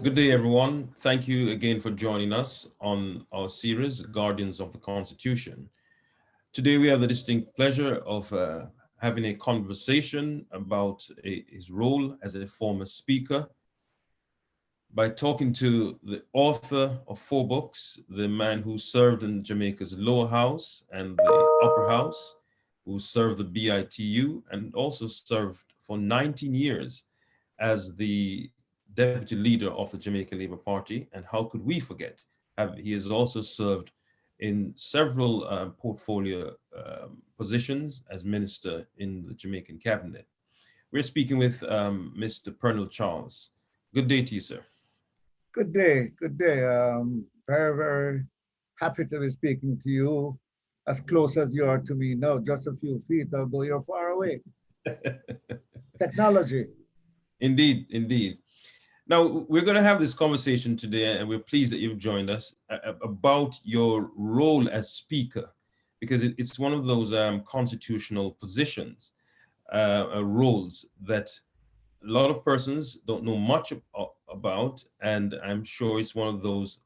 Good day, everyone. Thank you again for joining us on our series, Guardians of the Constitution. Today, we have the distinct pleasure of having a conversation about his role as a former speaker by talking to the author of 4 books, the man who served in Jamaica's lower house and the upper house, who served the BITU and also served for 19 years as the deputy leader of the Jamaica Labour Party. And how could we forget? He has also served in several portfolio positions as minister in the Jamaican cabinet. We're speaking with Mr. Pearnel Charles. Good day to you, sir. Good day, good day. Very, very happy to be speaking to you as close as you are to me now, just a few feet, although you're far away. Technology. Indeed, indeed. Now, we're going to have this conversation today, and we're pleased that you've joined us about your role as speaker, because it's one of those constitutional positions, roles that a lot of persons don't know much about, and I'm sure it's one of those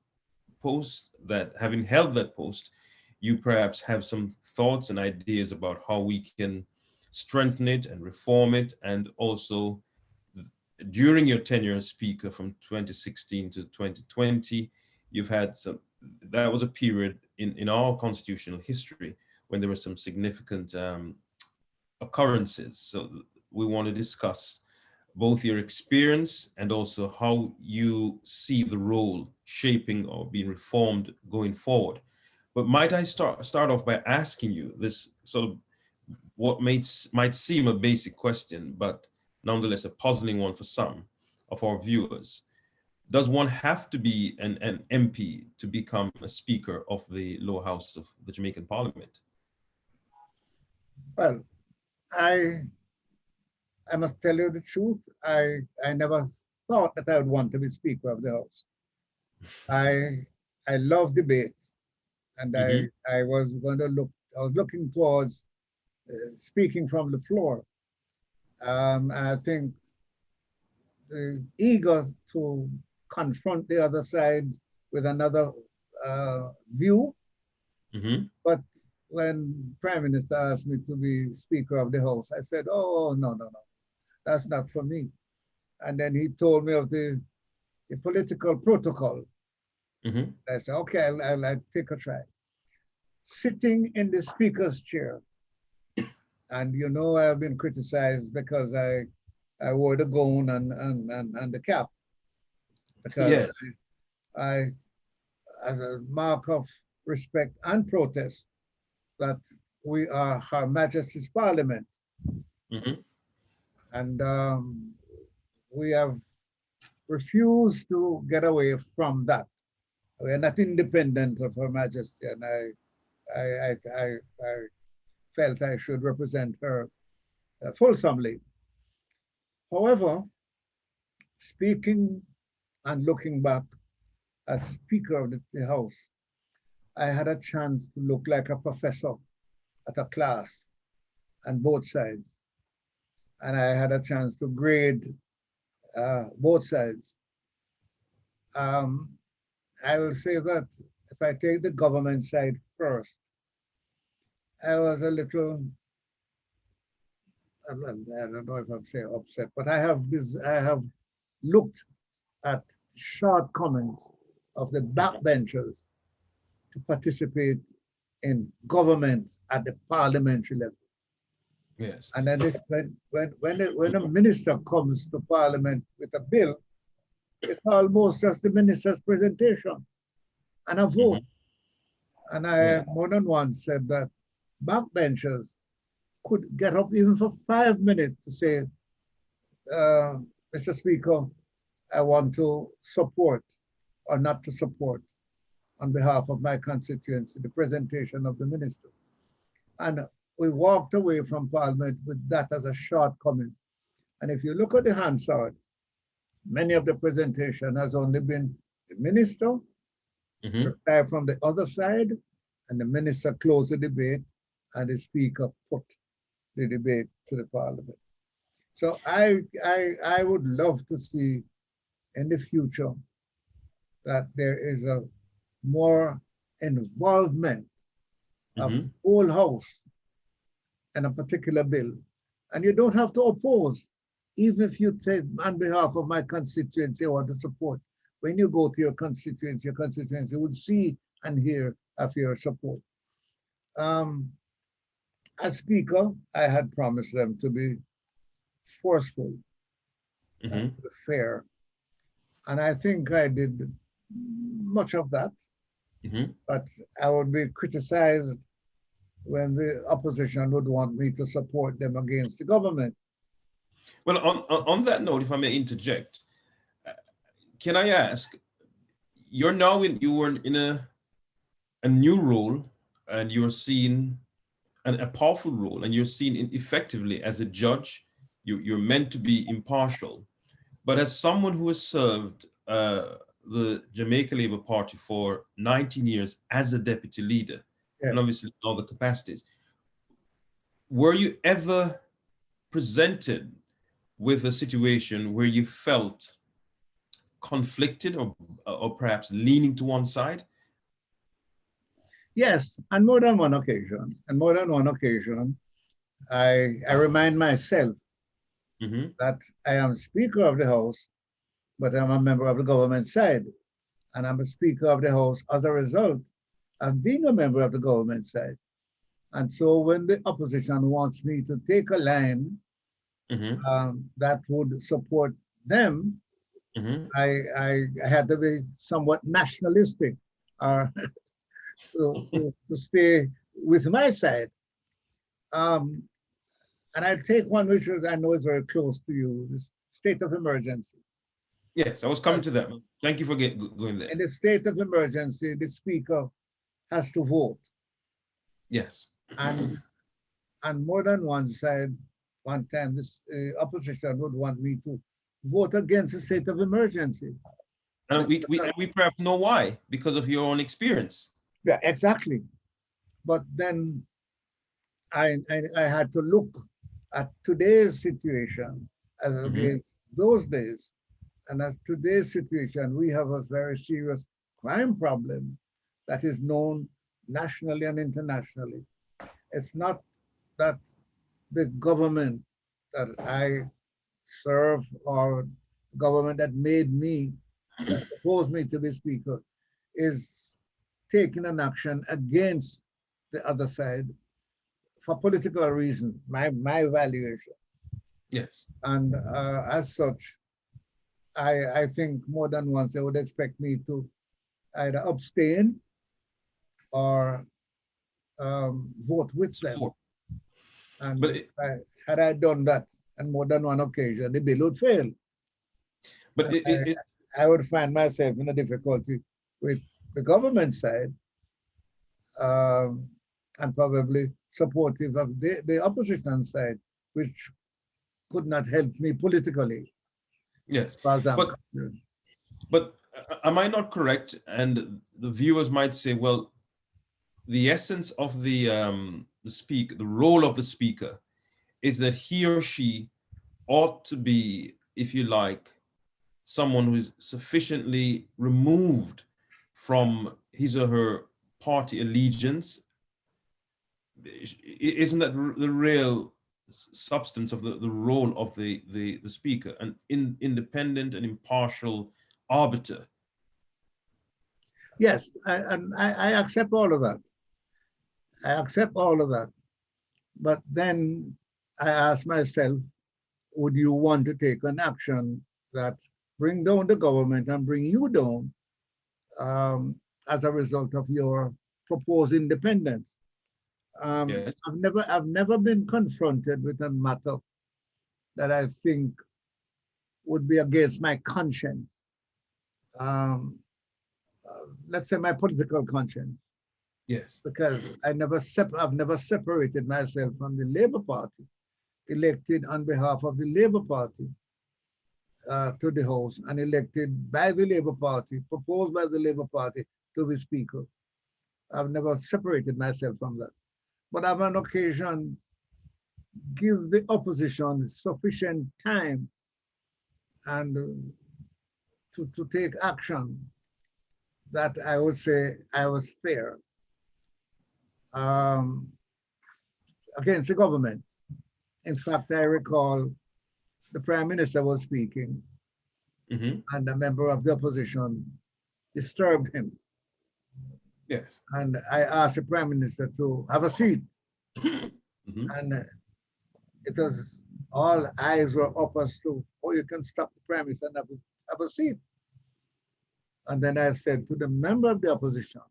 posts that, having held that post, you perhaps have some thoughts and ideas about how we can strengthen it and reform it. And also, during your tenure as speaker from 2016 to 2020, you've had that was a period in our constitutional history when there were some significant occurrences. So we want to discuss both your experience and also how you see the role shaping or being reformed going forward. But might I start off by asking you this sort of what might seem a basic question, but nonetheless a puzzling one for some of our viewers. Does one have to be an MP to become a speaker of the lower house of the Jamaican Parliament? Well, I must tell you the truth. I never thought that I would want to be Speaker of the House. I love debate, and I was looking towards speaking from the floor. And I think eager to confront the other side with another view. But when Prime Minister asked me to be Speaker of the House, I said, oh, no, that's not for me. And then he told me of the political protocol. I said, okay, I'll take a try. Sitting in the Speaker's chair, and you know, I've been criticized because I wore the gown and the cap. Because yes. I, as a mark of respect and protest, that we are Her Majesty's Parliament. And we have refused to get away from that. We are not independent of Her Majesty, and I felt I should represent her fulsomely. However, speaking and looking back as Speaker of the House, I had a chance to look like a professor at a class on both sides. And I had a chance to grade both sides. I will say that if I take the government side first, I was a little, I don't know if I'm saying upset, but I have looked at shortcomings of the backbenchers to participate in government at the parliamentary level. Yes. And then when a minister comes to Parliament with a bill, it's almost just the minister's presentation and a vote. And I more than once said that backbenchers could get up even for 5 minutes to say, Mr. Speaker, I want to support or not to support on behalf of my constituency the presentation of the minister. And we walked away from Parliament with that as a shortcoming. And if you look at the Hansard, many of the presentation has only been the minister, reply from the other side, and the minister closed the debate, and the speaker put the debate to the Parliament. So I would love to see in the future that there is a more involvement of Mm-hmm. the whole House in a particular bill. And you don't have to oppose, even if you say, on behalf of my constituency, I want to support. When you go to your constituency would see and hear of your support. Um, as Speaker, I had promised them to be forceful and Mm-hmm. fair. And I think I did much of that, Mm-hmm. but I would be criticized when the opposition would want me to support them against the government. Well, on that note, if I may interject, can I ask, you were in a new role, and you're seen a powerful role, and you're seen effectively as a judge. You're meant to be impartial, but as someone who has served the Jamaica Labour Party for 19 years as a deputy leader, and Yes. obviously in all the capacities, were you ever presented with a situation where you felt conflicted, or perhaps leaning to one side? Yes, on more than one occasion. On more than one occasion, I remind myself Mm-hmm. that I am Speaker of the House, but I'm a member of the government side. And I'm a Speaker of the House as a result of being a member of the government side. And so when the opposition wants me to take a line Mm-hmm. that would support them, Mm-hmm. I had to be somewhat nationalistic uh, to stay with my side. Um, and I take one which I know is very close to you, the state of emergency. Yes, I was coming to that. Thank you for going In there. the state of emergency, the speaker has to vote. Yes. And on more than one side, one time, this opposition would want me to vote against the state of emergency. And we perhaps know why, because of your own experience. Yeah, exactly. But then I had to look at today's situation as Mm-hmm. against those days. And as today's situation, we have a very serious crime problem that is known nationally and internationally. It's not that the government that I serve or government that made me, that proposed me to be speaker, is taking an action against the other side for political reason, my evaluation. Yes. And as such, I think more than once they would expect me to either abstain or vote with them. Support. And But had I done that on more than one occasion, the bill would fail. but And I would find myself in a difficulty with the government side, um, and probably supportive of the opposition side, which could not help me politically, yes. as far as I'm But concerned. but am I not correct? And the viewers might say, well, the essence of the role of the speaker is that he or she ought to be, if you like, someone who is sufficiently removed from his or her party allegiance. Isn't that the real substance of the role of the speaker, an independent and impartial arbiter? Yes, and I accept all of that. I accept all of that. But then I ask myself, would you want to take an action that bring down the government and bring you down as a result of your proposed independence? Yes. I've never been confronted with a matter that I think would be against my conscience. Um, let's say my political conscience, Yes. because I've never separated myself from the Labour Party, elected on behalf of the Labour Party to the House and elected by the Labour Party, proposed by the Labour Party to be Speaker. I've never separated myself from that. But I've on occasion give the opposition sufficient time and to take action that I would say I was fair um, against the government. In fact, I recall the Prime Minister was speaking Hmm. and a member of the opposition disturbed him. Yes. And I asked the Prime Minister to have a seat. Hmm. And it was all eyes were up as to, oh, you can stop the Prime Minister and have a seat. And then I said to the member of the opposition,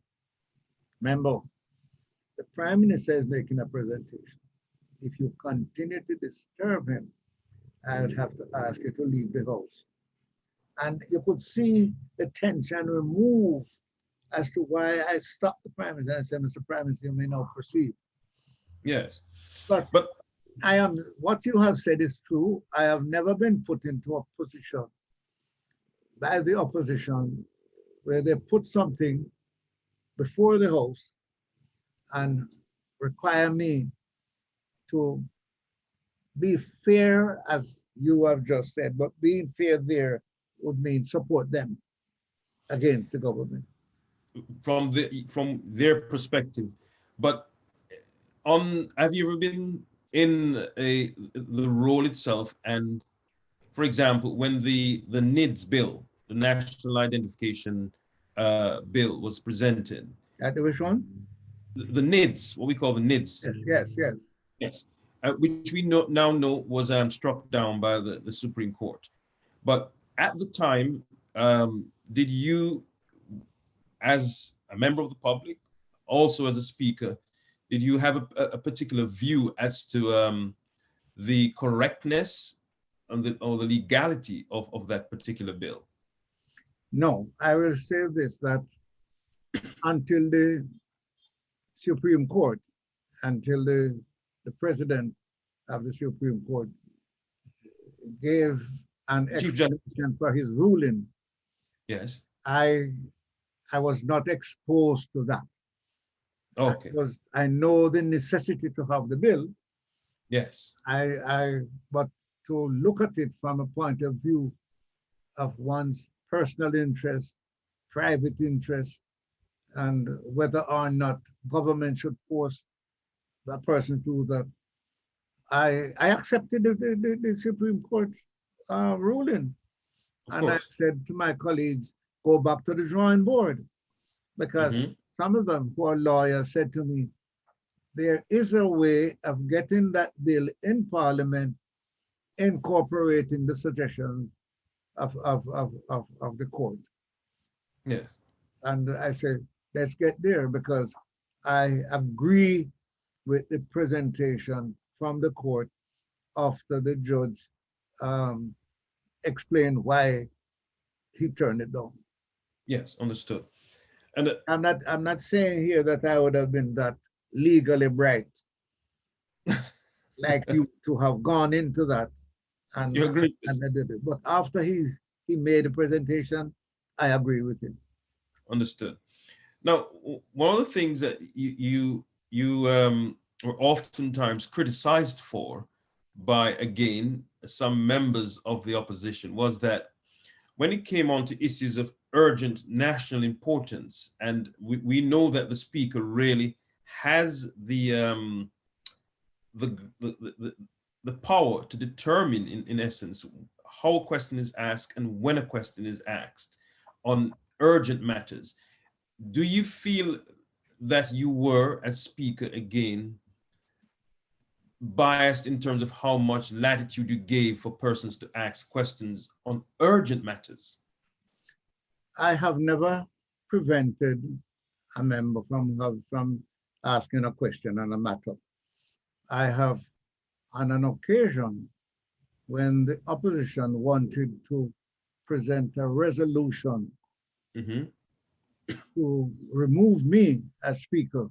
member, the Prime Minister is making a presentation. If you continue to disturb him, I would have to ask you to leave the house. And you could see the tension remove as to why I stopped the Prime Minister. I said, Mr. Prime Minister, you may now proceed. Yes. But But I am, what you have said is true. I have never been put into a position by the opposition where they put something before the House and require me to be fair, as you have just said, but being fair there would mean support them against the government. from their perspective, but on have you ever been in the role itself? And for example, when the NIDS bill, the National Identification bill, was presented, At which one? the NIDS, what we call the NIDS, Yes, yes, yes. yes, which we now know was struck down by the Supreme Court. But at the time, did you, as a member of the public, also as a speaker, did you have a particular view as to the correctness and or the legality of that particular bill? No, I will say this, that until the Supreme Court, until the president of the Supreme Court gave an Chief Justice. explanation for his ruling, Yes. I I was not exposed to that. Okay. Because I know the necessity to have the bill. Yes. But to look at it from a point of view of one's personal interest, private interest, and whether or not government should force a person to do that, I accepted the Supreme Court ruling. Of And I course. said to my colleagues, go back to the drawing board, because Hmm. some of them who are lawyers said to me, there is a way of getting that bill in Parliament, incorporating the suggestions of the court. Yes. And I said, let's get there, because I agree with the presentation from the court after the judge um, explained why he turned it down. Yes. Understood. And I'm not saying here that I would have been that legally bright like you to have gone into that and you agree? and I did it. But after he made the presentation, I agree with him. Understood. Now, one of the things that you were oftentimes criticized for by, again, some members of the opposition was that when it came on to issues of urgent national importance, and we know that the speaker really has the, the, the, the power to determine, in essence, how a question is asked and when a question is asked on urgent matters. Do you feel that you were, as speaker, again, biased in terms of how much latitude you gave for persons to ask questions on urgent matters? I have never prevented a member from asking a question on a matter. I have, on an occasion, when the opposition wanted to present a resolution Mm-hmm. to remove me as speaker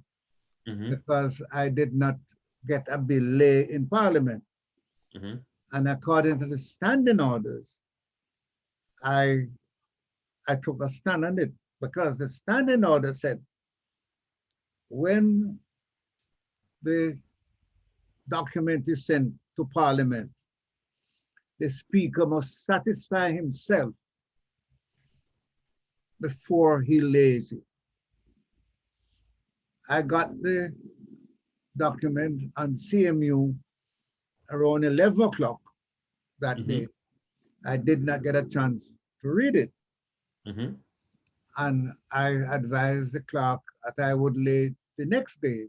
Mm-hmm. because I did not get a bill lay in Parliament. Mm-hmm. And according to the standing orders, I took a stand on it, because the standing order said when the document is sent to Parliament, the speaker must satisfy himself before he lays it. I got the document on CMU around 11 o'clock that day. I did not get a chance to read it. And I advised the clerk that I would lay it the next day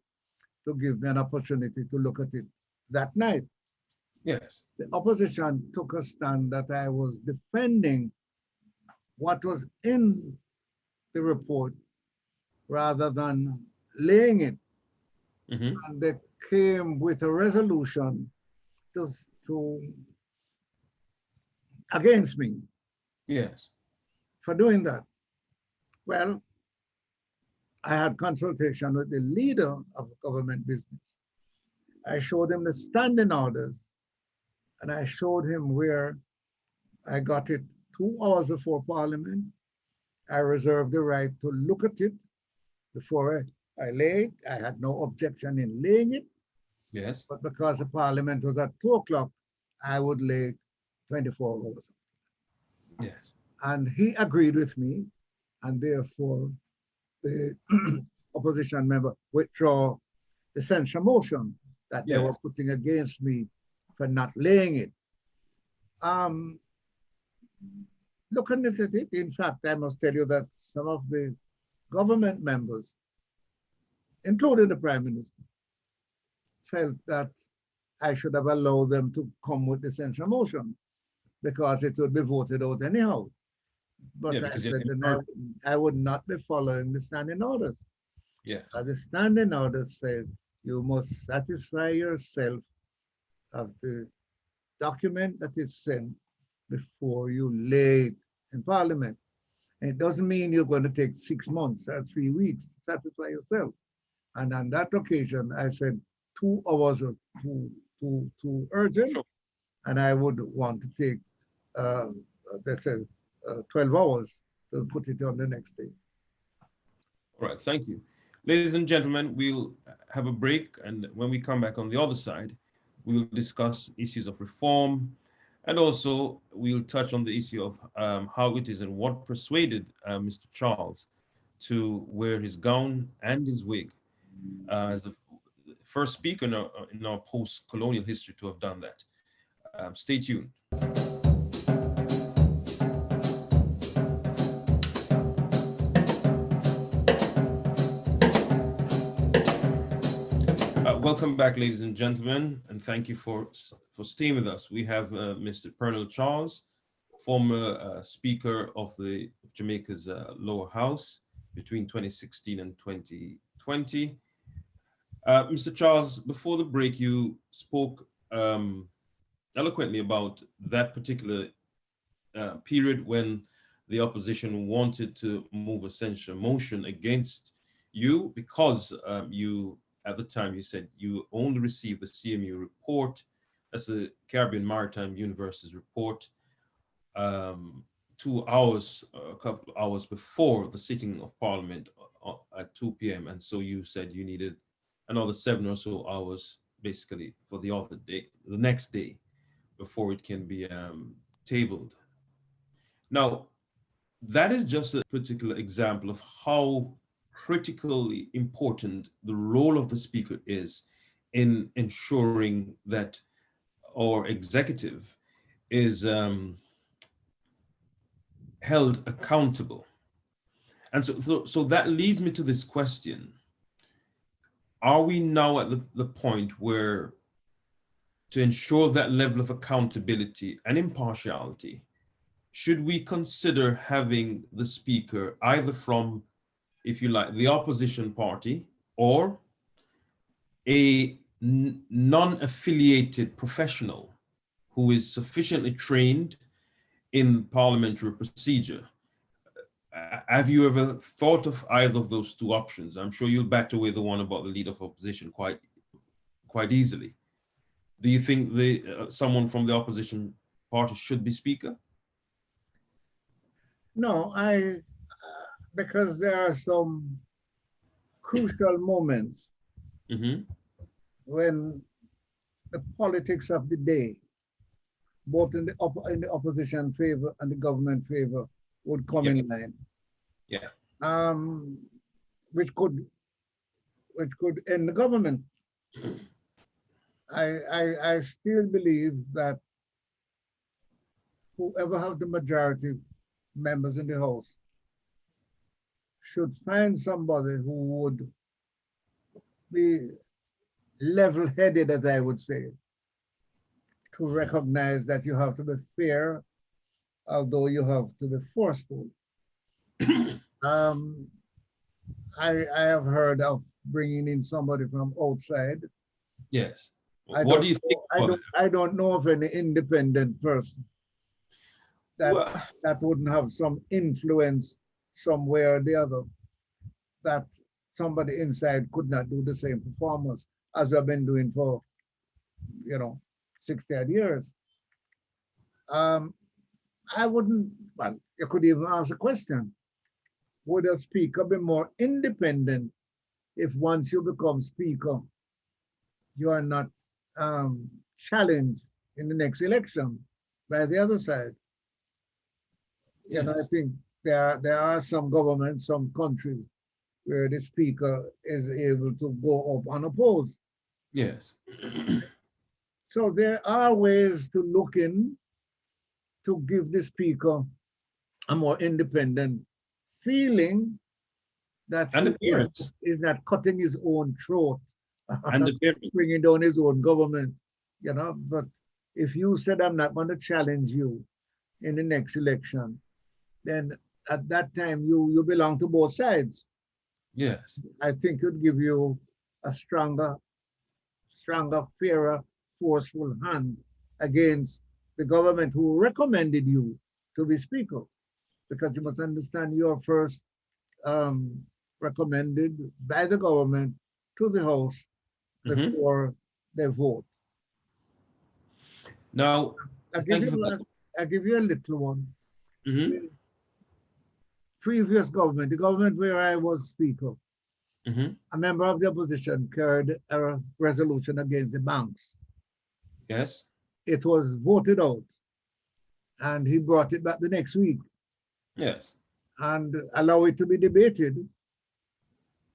to give me an opportunity to look at it that night. Yes. The opposition took a stand that I was defending what was in the report rather than laying it. And they came with a resolution to against me. Yes. For doing that. Well, I had consultation with the leader of government business. I showed him the standing orders, and I showed him where I got it 2 hours before Parliament. I reserved the right to look at it before I lay it. I had no objection in laying it. Yes. But because the Parliament was at 2 o'clock, I would lay it 24 hours. Yes. And he agreed with me, and therefore the opposition member withdraw the censure motion that they were putting against me for not laying it. Looking at it, in fact, I must tell you that some of the government members, including the Prime Minister, felt that I should have allowed them to come with the censure motion because it would be voted out anyhow. But I said that I would not be following the standing orders. Yeah. The standing orders said you must satisfy yourself of the document that is sent before you lay it in Parliament. And it doesn't mean you're going to take 6 months or 3 weeks to satisfy yourself. And on that occasion, I said 2 hours are too urgent, and I would want to take, they said, 12 hours to put it on the next day. All right, thank you. Ladies and gentlemen, we'll have a break, and when we come back on the other side, we will discuss issues of reform, and also we'll touch on the issue of how it is and what persuaded Mr. Charles to wear his gown and his wig as the first speaker in our post-colonial history to have done that. Stay tuned. Welcome back, ladies and gentlemen, and thank you for staying with us. We have Mr. Pearnel Charles, former Speaker of Jamaica's lower house between 2016 and 2020. Mr. Charles, before the break, you spoke eloquently about that particular period when the opposition wanted to move a censure motion against you because at the time, you said you only received the CMU report, that's the Caribbean Maritime University's report, 2 hours, a couple of hours before the sitting of Parliament at 2 p.m. And so you said you needed another 7 or so hours, basically, for the other day, the next day, before it can be tabled. Now, that is just a particular example of how critically important the role of the Speaker is in ensuring that our executive is held accountable. And so that leads me to this question. Are we now at the point where, to ensure that level of accountability and impartiality, should we consider having the Speaker either from, if you like, the opposition party or a non-affiliated professional who is sufficiently trained in parliamentary procedure? Have you ever thought of either of those two options? I'm sure you'll back away the one about the leader of opposition quite easily. Do you think someone from the opposition party should be Speaker? No, because there are some crucial moments when the politics of the day, both in the opposition favor and the government favor, would come in line. Yeah. um, which could end the government. I still believe that whoever have the majority members in the House should find somebody who would be level-headed, as I would say, to recognize that you have to be fair, although you have to be forceful. Um, I have heard of bringing in somebody from outside. Yes. I What don't do you think? I don't know of any independent person that Well, that wouldn't have some influence somewhere or the other, that somebody inside could not do the same performance as we've been doing for 60 odd years. Um, I wouldn't, well, you could even ask a question. Would a speaker be more independent if once you become speaker, you are not challenged in the next election by the other side? I yes. think there are some governments, some countries where the speaker is able to go up unopposed. Yes. So there are ways to look in to give the speaker a more independent feeling that And he the parents. is not cutting his own throat, And the parents. bringing down his own government, But if you said, I'm not going to challenge you in the next election, then at that time you belong to both sides. Yes. I think it would give you a stronger, fairer, forceful hand against the government who recommended you to be speaker. Because you must understand you are first recommended by the government to the House Mm-hmm. before they vote. Now, I give thank you you for a, that. I give you a little one. Mm-hmm. The previous government, the government where I was speaker, Mm-hmm. a member of the opposition carried a resolution against the banks. Yes. It was voted out, and he brought it back the next week Yes. and allowed it to be debated,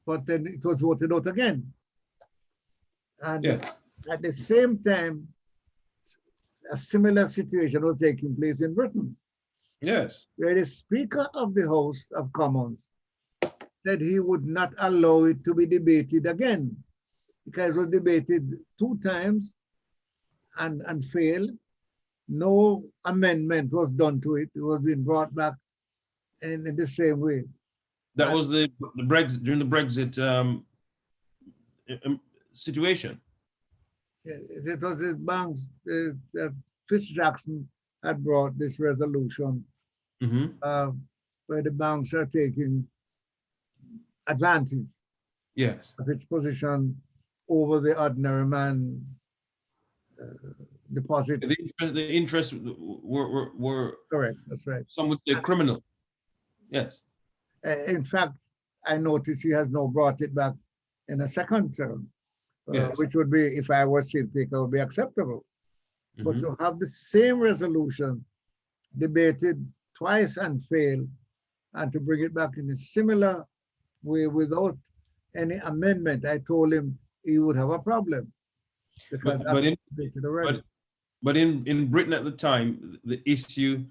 but then it was voted out again. And Yes. at the same time, a similar situation was taking place in Britain, Yes. where the Speaker of the House of Commons said he would not allow it to be debated again, because it was debated 2 times and failed. No amendment was done to it. It was being brought back in the same way. That was the Brexit, during the Brexit situation. It was the banks, Jackson had brought this resolution Mm-hmm. where the banks are taking advantage Yes. of its position over the ordinary man deposit. The interests were Correct, that's right. some would say criminal. Yes. In fact, I noticed he has now brought it back in a second term, Yes. which would be, if I was chief speaker, would be acceptable. But Mm-hmm. to have the same resolution debated twice and fail, and to bring it back in a similar way without any amendment, I told him he would have a problem, because that was debated already. But in Britain at the time, the issue,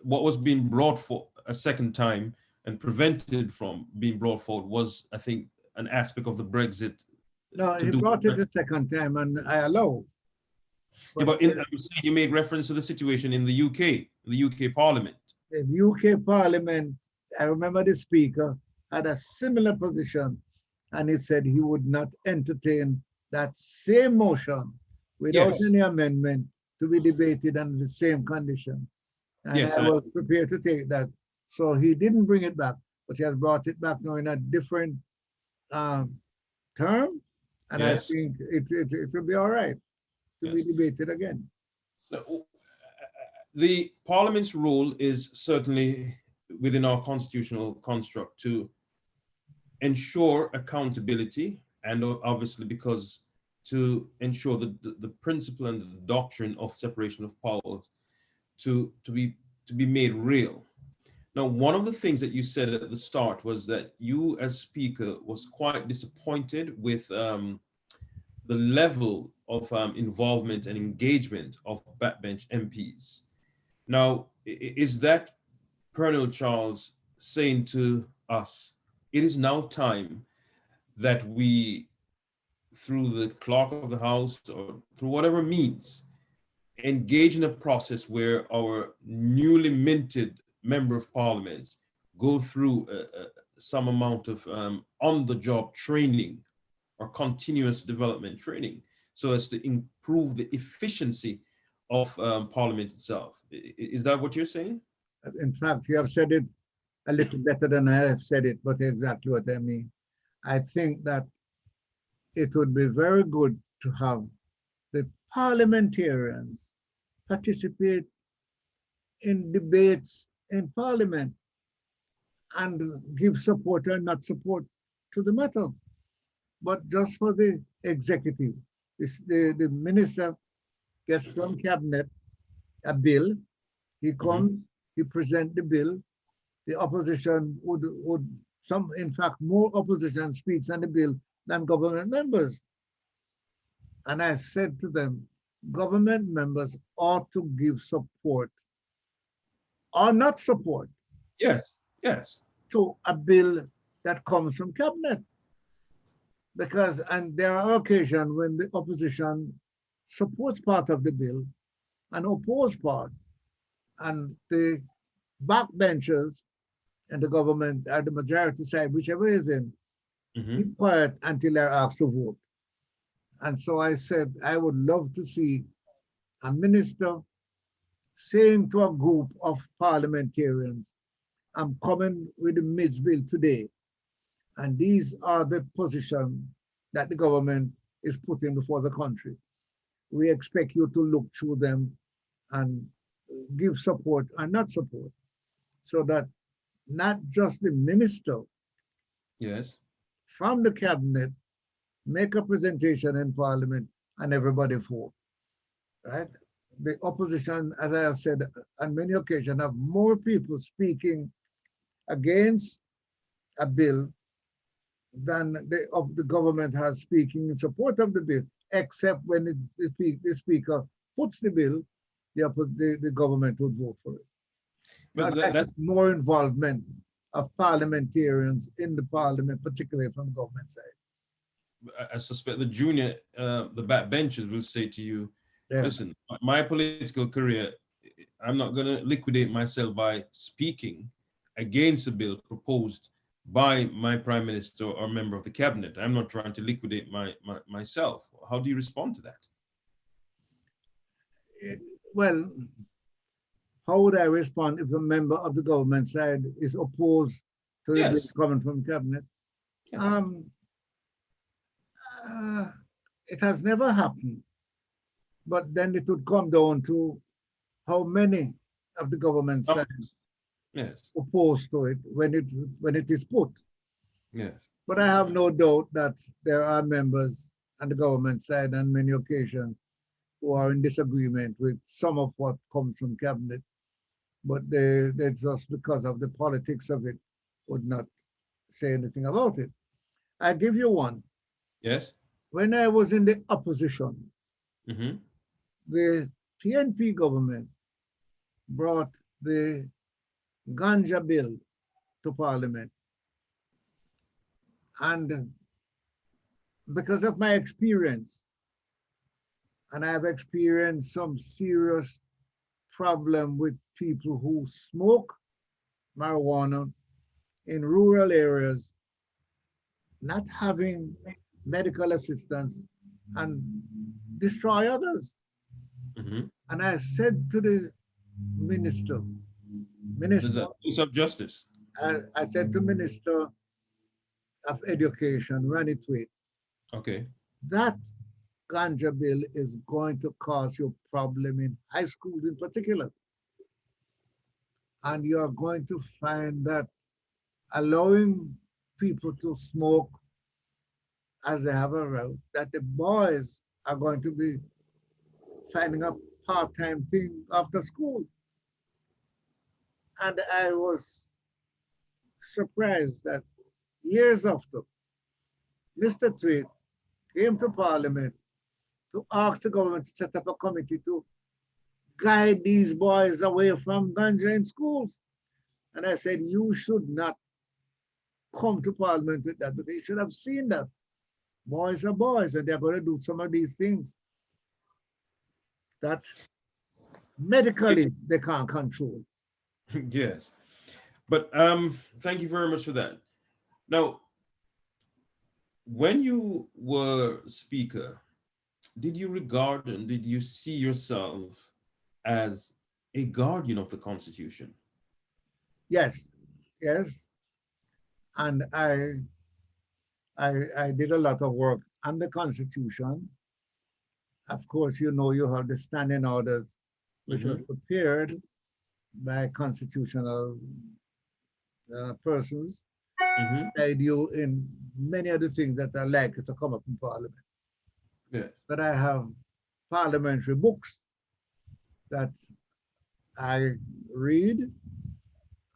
what was being brought for a second time and prevented from being brought forward was, I think, an aspect of the Brexit. No, he brought it a second time, and I allow. Yeah, but I would say you made reference to the situation in the UK Parliament. The UK Parliament, I remember the Speaker had a similar position, and he said he would not entertain that same motion without Yes. any amendment to be debated under the same condition. And Yes, I was prepared to take that. So he didn't bring it back, but he has brought it back now in a different term. And I Yes. think it will be all right to be Yes. debated again. The Parliament's role is certainly within our constitutional construct to ensure accountability, and obviously because to ensure that the principle and the doctrine of separation of powers to be made real. Now, one of the things that you said at the start was that you, as Speaker, was quite disappointed with the level of involvement and engagement of backbench MPs. Now, is that Pearnel Charles saying to us, it is now time that we, through the clerk of the house or through whatever means, engage in a process where our newly minted member of parliament go through some amount of on-the-job training or continuous development training so as to improve the efficiency of parliament itself. Is that what you're saying? In fact, you have said it a little better than I have said it, but exactly what I mean. I think that it would be very good to have the parliamentarians participate in debates in parliament and give support or not support to the matter. But just for the executive, the minister gets from cabinet a bill, he comes, he presents the bill, the opposition would some, in fact, more opposition speaks on the bill than government members. And I said to them, government members ought to give support or not support Yes, yes. to a bill that comes from cabinet. Because, and there are occasions when the opposition supports part of the bill and oppose part, and the backbenchers and the government or the majority side, whichever is in, keep quiet until they're asked to vote. And so I said, I would love to see a minister saying to a group of parliamentarians, I'm coming with the MIDS bill today. And these are the positions that the government is putting before the country. We expect you to look through them and give support and not support, so that not just the minister, Yes, from the cabinet, make a presentation in parliament and everybody vote, right? The opposition, as I have said on many occasions, have more people speaking against a bill than the government has speaking in support of the bill, except when the speaker puts the bill, the government would vote for it. Now, that's more involvement of parliamentarians in the parliament, particularly from the government side. I suspect the backbenchers will say to you, listen, my political career, I'm not going to liquidate myself by speaking against a bill proposed by my prime minister or member of the cabinet. I'm not trying to liquidate myself. How do you respond to that? Well, how would I respond if a member of the government side is opposed to the bill coming from cabinet? Yes. It has never happened, but then it would come down to how many of the government side opposed to it when it is put. Yes. But I have no doubt that there are members on the government side on many occasions who are in disagreement with some of what comes from cabinet, but they just, because of the politics of it, would not say anything about it. I give you one. Yes. When I was in the opposition, the PNP government brought the ganja bill to parliament. And because of my experience, and I have experienced some serious problem with people who smoke marijuana in rural areas, not having medical assistance, and destroy others. And I said to the minister, Minister of Justice. I said to Minister of Education, run it with. Okay. That ganja bill is going to cause you a problem in high schools in particular. And you are going to find that allowing people to smoke as they have a route, that the boys are going to be finding a part-time thing after school. And I was surprised that years after, Mr. Tweed came to Parliament to ask the government to set up a committee to guide these boys away from ganja in schools. And I said, you should not come to Parliament with that, but they should have seen that. Boys are boys, and they're going to do some of these things that medically they can't control. Yes. But thank you very much for that. Now, when you were Speaker, did you regard and did you see yourself as a guardian of the Constitution? Yes, yes. And I did a lot of work on the Constitution. Of course, you know, you have the standing orders, which are prepared by constitutional persons, guide you in many of the things that are likely to come up in Parliament. Yes. But I have parliamentary books that I read,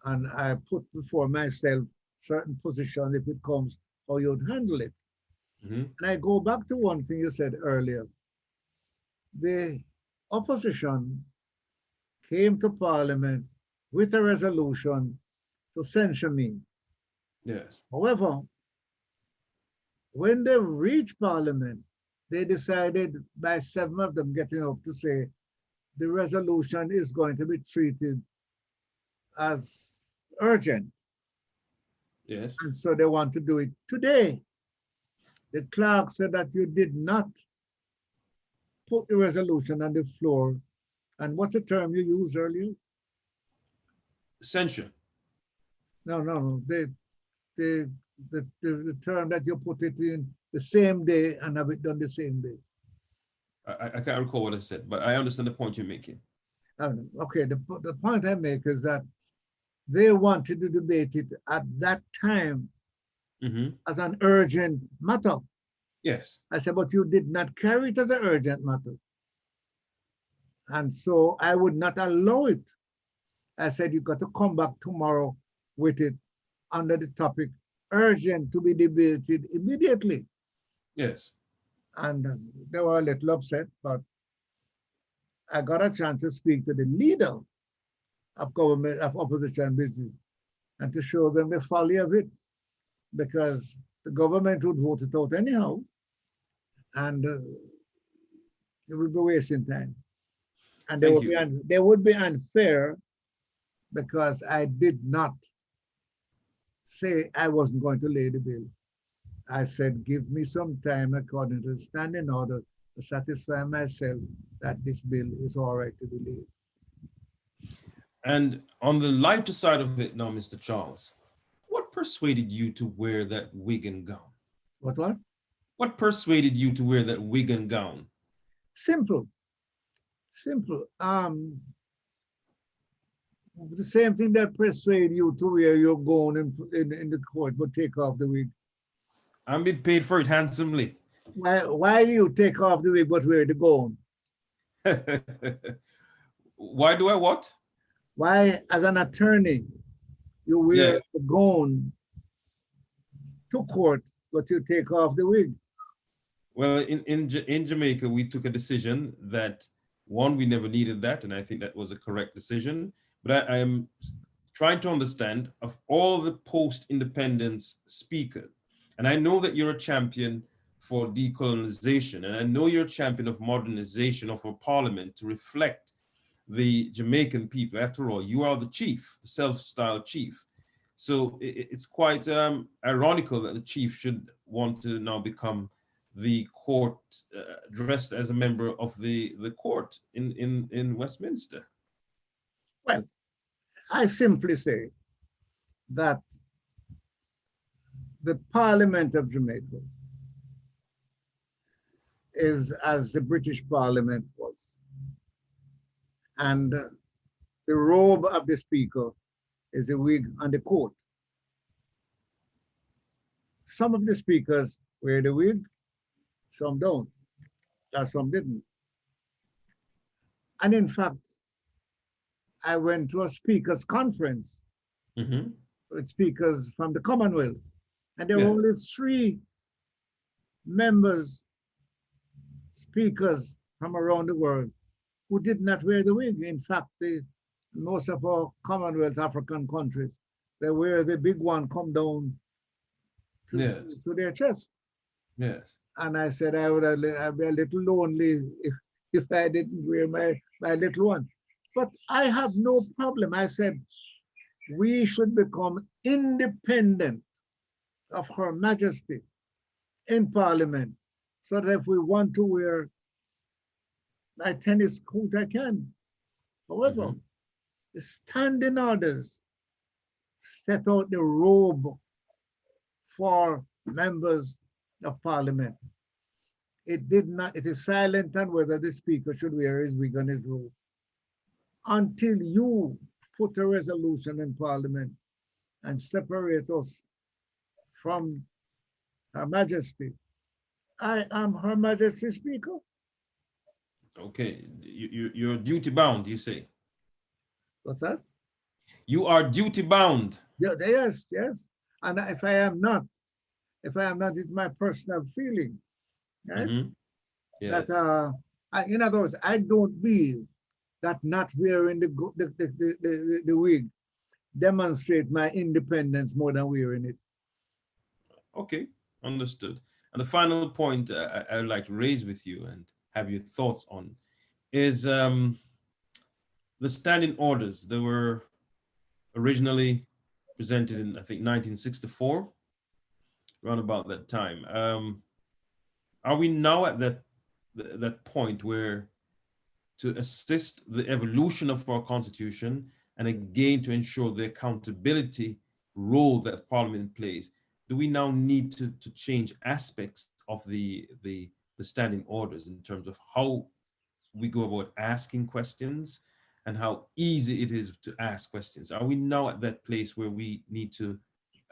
and I put before myself certain positions if it comes, how you'd handle it. And I go back to one thing you said earlier. The opposition came to Parliament with a resolution to censure me. Yes. However, when they reached Parliament, they decided by 7 of them getting up to say the resolution is going to be treated as urgent. Yes. And so they want to do it today. The clerk said that you did not put the resolution on the floor. And what's the term you used earlier? Censure. No. The term that you put it in the same day and have it done the same day. I can't recall what I said, but I understand the point you're making. Okay, the point I make is that they wanted to debate it at that time as an urgent matter. Yes. I said, but you did not carry it as an urgent matter. And so I would not allow it. I said, you got to come back tomorrow with it under the topic urgent to be debated immediately. Yes. And they were a little upset, but I got a chance to speak to the leader of government, of opposition business, and to show them the folly of it, because the government would vote it out anyhow, and it would be wasting time. And they would be unfair because I did not say I wasn't going to lay the bill. I said, give me some time according to the standing order to satisfy myself that this bill is all right to be laid. And on the lighter side of it now, Mr. Charles, what persuaded you to wear that wig and gown? What? What persuaded you to wear that wig and gown? Simple. The same thing that persuade you to wear your gown in the court, but take off the wig. I'm being paid for it handsomely. Why do you take off the wig but wear the gown? Why do I what? Why, as an attorney, you wear the gown to court, but you take off the wig? Well, in Jamaica, we took a decision that, one, we never needed that, and I think that was a correct decision. But I am trying to understand, of all the post-independence speakers, and I know that you're a champion for decolonization, and I know you're a champion of modernization of our parliament to reflect the Jamaican people. After all, you are the chief, the self-styled chief. So it's quite ironical that the chief should want to now become the court, dressed as a member of the court in Westminster. Well, I simply say that the Parliament of Jamaica is as the British Parliament was. And the robe of the Speaker is a wig and the coat. Some of the speakers wear the wig, some don't, or some didn't. And in fact, I went to a speakers conference speakers from the Commonwealth. And there were Yeah. only 3 members, speakers from around the world who did not wear the wig. In fact, most of our Commonwealth African countries, they wear the big one come down Yes. to their chest. Yes. And I said I'd be a little lonely if I didn't wear my little one. But I have no problem. I said we should become independent of Her Majesty in Parliament, so that if we want to wear my tennis coat, I can. However, the standing orders set out the robe for members of Parliament. It did not, it is silent on whether the Speaker should wear his wig on his robe until you put a resolution in Parliament and separate us from Her Majesty. I am Her Majesty's Speaker. Okay. You're duty bound, you say. What's that? You are duty bound. Yeah, yes, yes. And if I am not, it's my personal feeling, right? Yes. That in other words, I don't believe that not wearing the wig demonstrate my independence more than wearing it. Okay, understood. And the final point I would like to raise with you and have your thoughts on is the standing orders. They were originally presented in, I think, 1964, around about that time. Are we now at that point where, to assist the evolution of our constitution and again to ensure the accountability role that Parliament plays, do we now need to change aspects of the standing orders in terms of how we go about asking questions and how easy it is to ask questions? Are we now at that place where we need to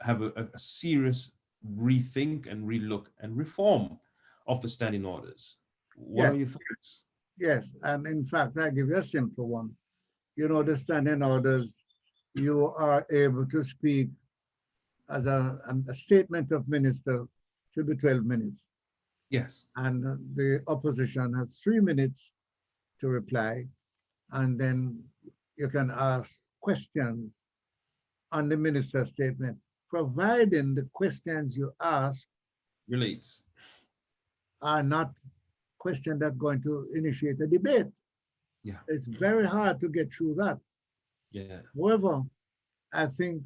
have a serious rethink and relook and reform of the standing orders? What Yes, are your thoughts? yes. And in fact, I give you a simple one. You know, the standing orders, you are able to speak as a statement of minister should be 12 minutes. Yes. And the opposition has 3 minutes to reply. And then you can ask questions on the minister's statement, providing the questions you ask Relates. are not questions that are going to initiate a debate. Yeah. It's very hard to get through that. Yeah. However, I think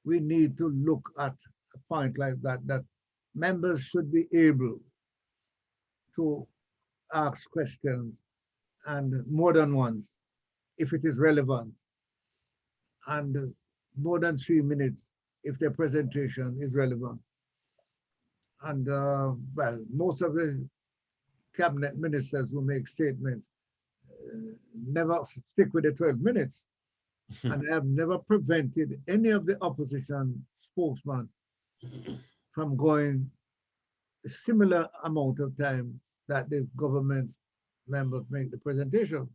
we need to look at a point like that, that members should be able to ask questions, and more than once, if it is relevant, and more than 3 minutes if the presentation is relevant. And well, most of the cabinet ministers who make statements never stick with the 12 minutes. And I have never prevented any of the opposition spokesman from going a similar amount of time that the government members make the presentation.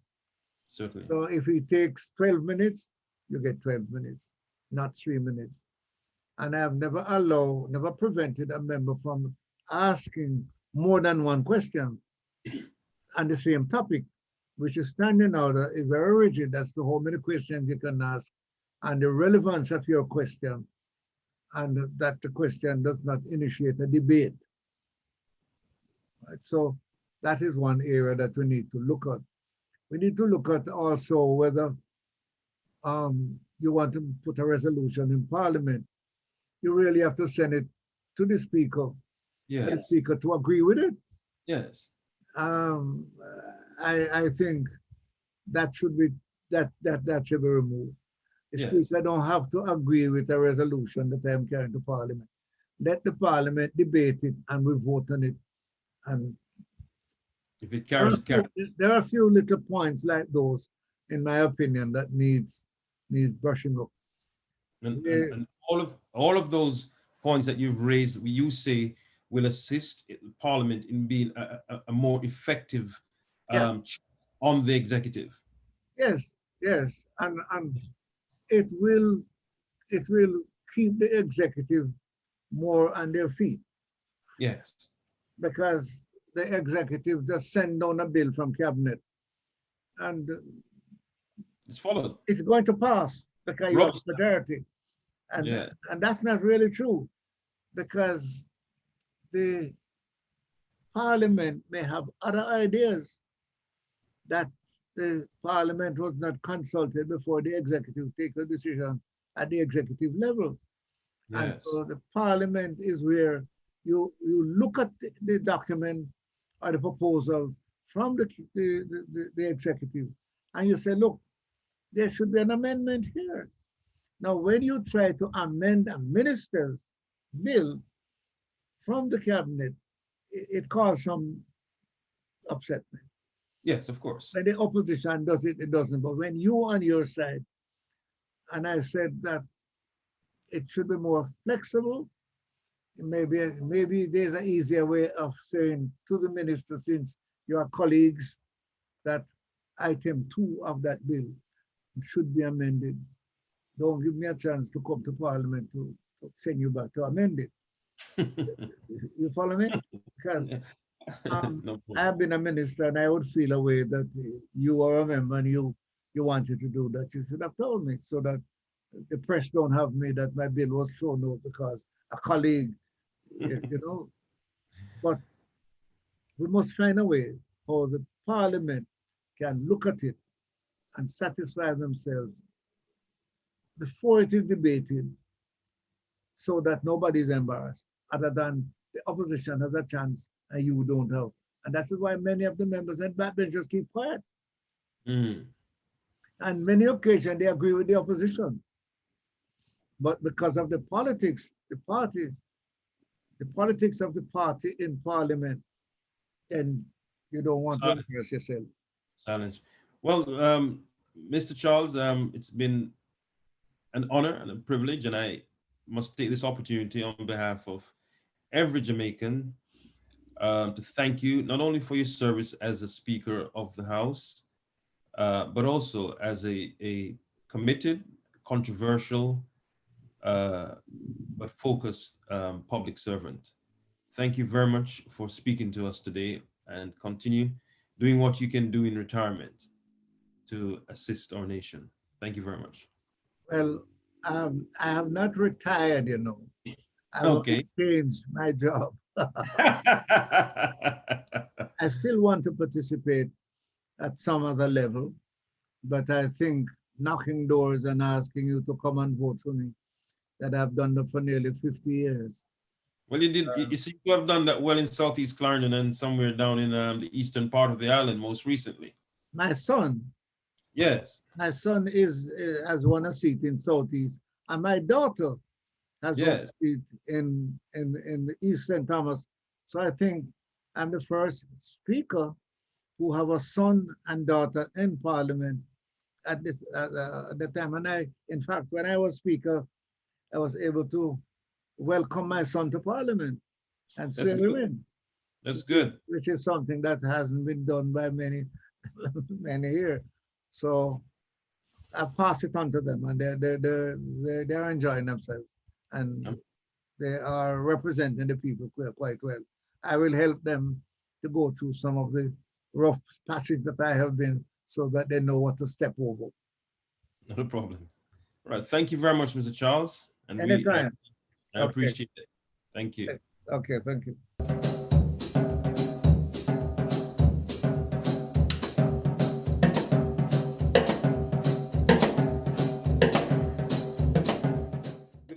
Certainly. So if it takes 12 minutes, you get 12 minutes, not 3 minutes. And I have never prevented a member from asking more than one question on the same topic, which is standing order is very rigid as to how many questions you can ask and the relevance of your question, and that the question does not initiate a debate. Right? So that is one area that we need to look at. We need to look at also whether you want to put a resolution in Parliament. You really have to send it to the Speaker, Yes. for the Speaker to agree with it. Yes. I think that should be that should be removed. The Yes. Speaker don't have to agree with a resolution that I am carrying to Parliament. Let the Parliament debate it and we vote on it. And If it carries, it carries. there are a few little points like those, in my opinion, that needs brushing up. And all of those points that you've raised, you say will assist Parliament in being a more effective on the executive. Yes, yes, and it will keep the executive more on their feet, Yes. because the executive just send down a bill from cabinet and It's followed. it's going to pass because you have Rubber stamp. majority. And, Yeah. and that's not really true, because the parliament may have other ideas that the parliament was not consulted before the executive takes a decision at the executive level. And Yes. so the parliament is where you look at the document or the proposals from the executive, and you say, look, there should be an amendment here. Now, when you try to amend a minister's bill from the cabinet, it caused some upsetment. Yes, of course. When the opposition does it, it doesn't. But when you on your side, and I said that it should be more flexible, maybe there's an easier way of saying to the minister, since you are colleagues, that item 2 of that bill should be amended. Don't give me a chance to come to parliament to send you back to amend it. You follow me? Because No I have been a minister, and I would feel a way that you are a member and you wanted to do that. You should have told me, so that the press don't have me that my bill was thrown out because a colleague, you know. But we must find a way how the parliament can look at it and satisfy themselves before it is debated, so that nobody is embarrassed, other than the opposition has a chance and you don't have. And that's why many of the members and backbenchers keep quiet. Mm. And many occasions they agree with the opposition. But because of the politics, the politics of the party in parliament, and you don't want to embarrass yourself. Silence. Well, Mr. Charles, it's been an honor and a privilege, and I must take this opportunity on behalf of every Jamaican to thank you not only for your service as a Speaker of the House, but also as a committed, controversial, but focused public servant. Thank you very much for speaking to us today, and continue doing what you can do in retirement to assist our nation. Thank you very much. Well, I have not retired, you know. I've Okay. changed my job. I still want to participate at some other level, but I think knocking doors and asking you to come and vote for me, that I've done that for nearly 50 years. Well, you did. You see, you have done that well in Southeast Clarendon and somewhere down in the eastern part of the island most recently. My son Yes. has won a seat in Southeast, and my daughter has won a Yes. seat in the East St. Thomas. So I think I'm the first speaker who have a son and daughter in parliament at the time. And in fact, when I was speaker, I was able to welcome my son to parliament and That's swear him good. in. That's good. Which is something that hasn't been done by many here. So I pass it on to them, and they're enjoying themselves, and they are representing the people quite well. I will help them to go through some of the rough passage that I have been, so that they know what to step over. Not a problem. All right. Thank you very much, Mr. Charles. And Anytime. I appreciate it. Thank you. Okay, thank you.